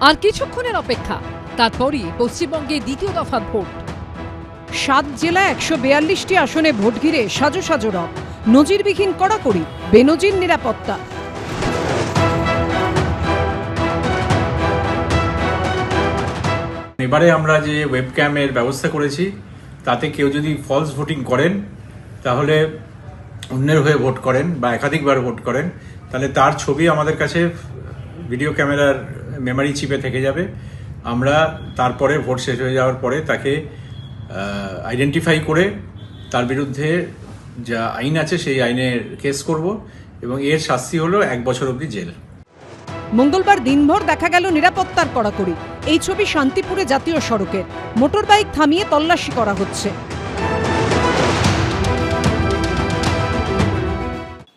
আর কিছুক্ষণের অপেক্ষা, তারপরই পশ্চিমবঙ্গে দ্বিতীয় দফার ভোট। 7 জেলায় 142টি আসনে ভোট ঘিরে সাজো সাজো রব, নজিরবিহীন কড়াকড়ি, বেনজির নিরাপত্তা। এবারে আমরা যে ওয়েবক্যামের ব্যবস্থা করেছি, তাতে কেউ যদি ফলস ভোটিং করেন, তাহলে অন্যের হয়ে ভোট করেন বা একাধিকবার ভোট করেন, তাহলে তার ছবি আমাদের কাছে ভিডিও ক্যামেরার মেমোরি চিপে থেকে যাবে। আমরা তারপরে ভোট শেষ হয়ে যাওয়ার পরে তাকে আইডেন্টিফাই করে তার বিরুদ্ধে যা আইন আছে সেই আইনের কেস করব এবং এর শাস্তি হলো 1 বছর অবধি জেল। মঙ্গলবার দিনভর দেখা গেল নিরাপত্তার কড়াকড়ি। এই ছবি শান্তিপুরে জাতীয় সড়কের। মোটর বাইক থামিয়ে তল্লাশি করা হচ্ছে।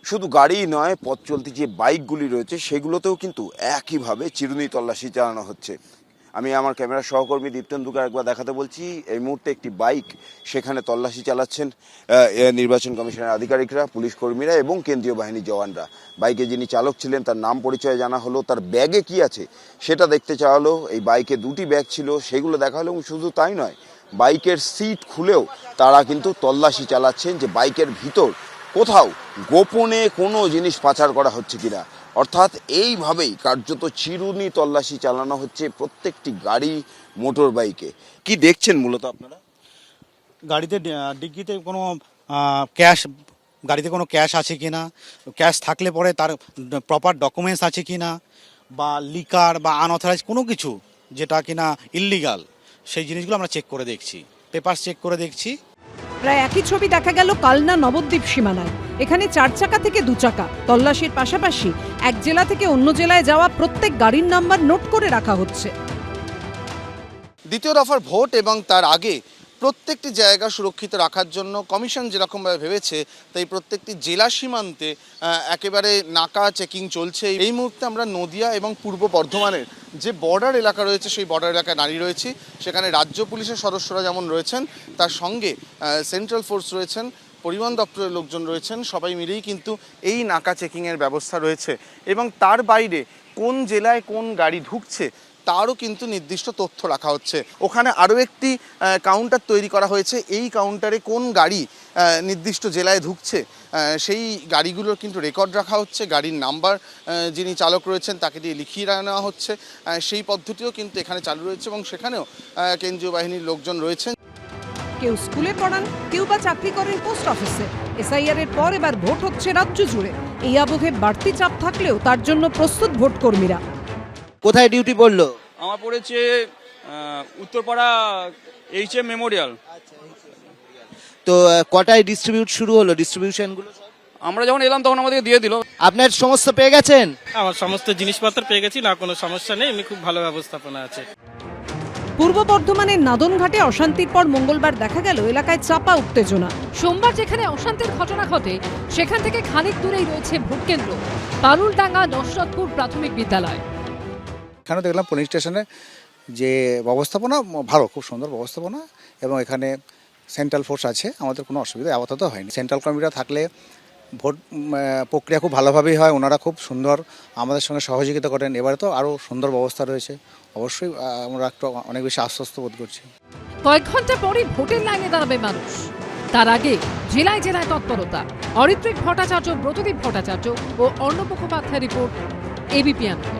শুধু গাড়ি নয়, পথ চলতি যে বাইকগুলি রয়েছে সেগুলোতেও কিন্তু একইভাবে চিরুনি তল্লাশি চালানো হচ্ছে। আমি আমার ক্যামেরা সহকর্মী দীপ্তেন্দুকে একবার দেখাতে বলছি। এই মুহূর্তে একটি বাইক, সেখানে তল্লাশি চালাচ্ছেন নির্বাচন কমিশনের আধিকারিকরা, পুলিশ কর্মীরা এবং কেন্দ্রীয় বাহিনীর জওয়ানরা। বাইকে যিনি চালক ছিলেন তার নাম পরিচয় জানা হলো, তার ব্যাগে কি আছে সেটা দেখতে চাওয়া হলো। এই বাইকে 2টি ব্যাগ ছিল, সেগুলো দেখা হলো। এবং শুধু তাই নয়, বাইকের সিট খুলেও তারা কিন্তু তল্লাশি চালাচ্ছেন যে বাইকের ভিতর কোথাও গোপনে কোনো জিনিস পাচার করা হচ্ছে কিনা। অর্থাৎ এইভাবেই কার্যত চিরুনি তল্লাশি চালানো হচ্ছে প্রত্যেকটি গাড়ি, মোটর বাইকে। কি দেখছেন মূলত আপনারা? গাড়িতে ডিগ্গিতে কোনো ক্যাশ, গাড়িতে কোনো ক্যাশ আছে কি না, ক্যাশ থাকলে পরে তার প্রপার ডকুমেন্টস আছে কি না, বা লিকার বা আনঅথরাইজ কোনো কিছু যেটা কিনা ইললিগাল, সেই জিনিসগুলো আমরা চেক করে দেখছি, পেপারস চেক করে দেখছি। প্রায় একই ছবি দেখা গেল কালনা নবদ্বীপ সীমানায়। এখানে 4 চাকা থেকে 2 চাকা তল্লাশির পাশাপাশি এক জেলা থেকে অন্য জেলায় যাওয়া প্রত্যেক গাড়ির নাম্বার নোট করে রাখা হচ্ছে। দ্বিতীয় দফার ভোট এবং তার আগে প্রত্যেকটি জায়গা সুরক্ষিত রাখার জন্য কমিশন যেরকমভাবে ভেবেছে, তাই প্রত্যেকটি জেলা সীমান্তে একেবারে নাকা চেকিং চলছে। এই মুহূর্তে আমরা নদিয়া এবং পূর্ব বর্ধমানের যে বর্ডার এলাকা রয়েছে, সেই বর্ডার এলাকায় দাঁড়িয়ে রয়েছি। সেখানে রাজ্য পুলিশের সদস্যরা যেমন রয়েছেন, তার সঙ্গে সেন্ট্রাল ফোর্স রয়েছেন, পরিবহন দপ্তরের লোকজন রয়েছেন। সবাই মিলেই কিন্তু এই নাকা চেকিংয়ের ব্যবস্থা রয়েছে এবং তার বাইরে কোন জেলায় কোন গাড়ি ঢুকছে তারও কিন্তু নির্দিষ্ট তথ্য রাখা হচ্ছে। ওখানে আরও একটি কাউন্টার তৈরি করা হয়েছে। এই কাউন্টারে কোন গাড়ি নির্দিষ্ট জেলায় ঢুকছে সেই গাড়িগুলোর কিন্তু রেকর্ড রাখা হচ্ছে। গাড়ির নাম্বার যিনি চালক রয়েছেন তাকে দিয়ে লিখিয়ে নেওয়া হচ্ছে। সেই পদ্ধতিও কিন্তু এখানে চালু রয়েছে এবং সেখানেও কেন্দ্রীয় বাহিনীর লোকজন রয়েছেন। কেউ স্কুলে পড়ান, কেউ বা চাকরি করেন পোস্ট অফিসে। এসআইআর এর পর এবার ভোট হচ্ছে রাজ্য জুড়ে। এই আবহে বাড়তি চাপ থাকলেও তার জন্য প্রস্তুত ভোট কর্মীরা। কোথায় ডিউটি পড়লো? আমার পড়েছে উত্তরপাড়া HM মেমোরিয়াল। তো কটায় ডিস্ট্রিবিউট শুরু হলো ডিস্ট্রিবিউশনগুলো? আমরা যখন এলাম তখন আমাদেরকে দিয়ে দিল। আপনার সমস্ত পেয়ে গেছেন? আমার সমস্ত জিনিসপত্র পেয়ে গেছি, না কোনো সমস্যা নেই, এমনি খুব ভালো ব্যবস্থাপনা আছে। পূর্ব বর্ধমানের নাদনঘাটে অশান্তির পর মঙ্গলবার দেখা গেল এলাকায় চাপা উত্তেজনা। সোমবার যেখানে অশান্তির ঘটনা ঘটে, সেখান থেকে খানিক দূরেই রয়েছে ভোট কেন্দ্র, পারুলডাঙ্গা নসরতপুর প্রাথমিক বিদ্যালয়। এখানে দেখলাম পুলিশ স্টেশনে যে ব্যবস্থাপনা ভালো, খুব সুন্দর ব্যবস্থাপনা, এবং এখানে সেন্ট্রাল ফোর্স আছে। আমাদের কোনো অসুবিধা আপাতত হয়নি। সেন্ট্রাল কর্মীরা থাকলে ভোট প্রক্রিয়া খুব ভালোভাবেই হয়। ওনারা খুব সুন্দর আমাদের সঙ্গে সহযোগিতা করেন। এবারে তো আরও সুন্দর ব্যবস্থা রয়েছে। অবশ্যই আমরা একটু অনেক বেশি আশ্বস্ত বোধ করছি। কয়েক ঘন্টা পরই ভোটের লাইনে দাঁড়াবে মানুষ। তার আগে জেলায় জেলায় তৎপরতা। অরিত্রিক ভট্টাচার্য, ব্রতদীপ ভট্টাচার্য ও অর্ণব মুখোপাধ্যায় রিপোর্ট, এবিপি আনন্দ।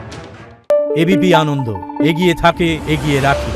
এবিপি আনন্দ, এগিয়ে থাকে, এগিয়ে রাখে।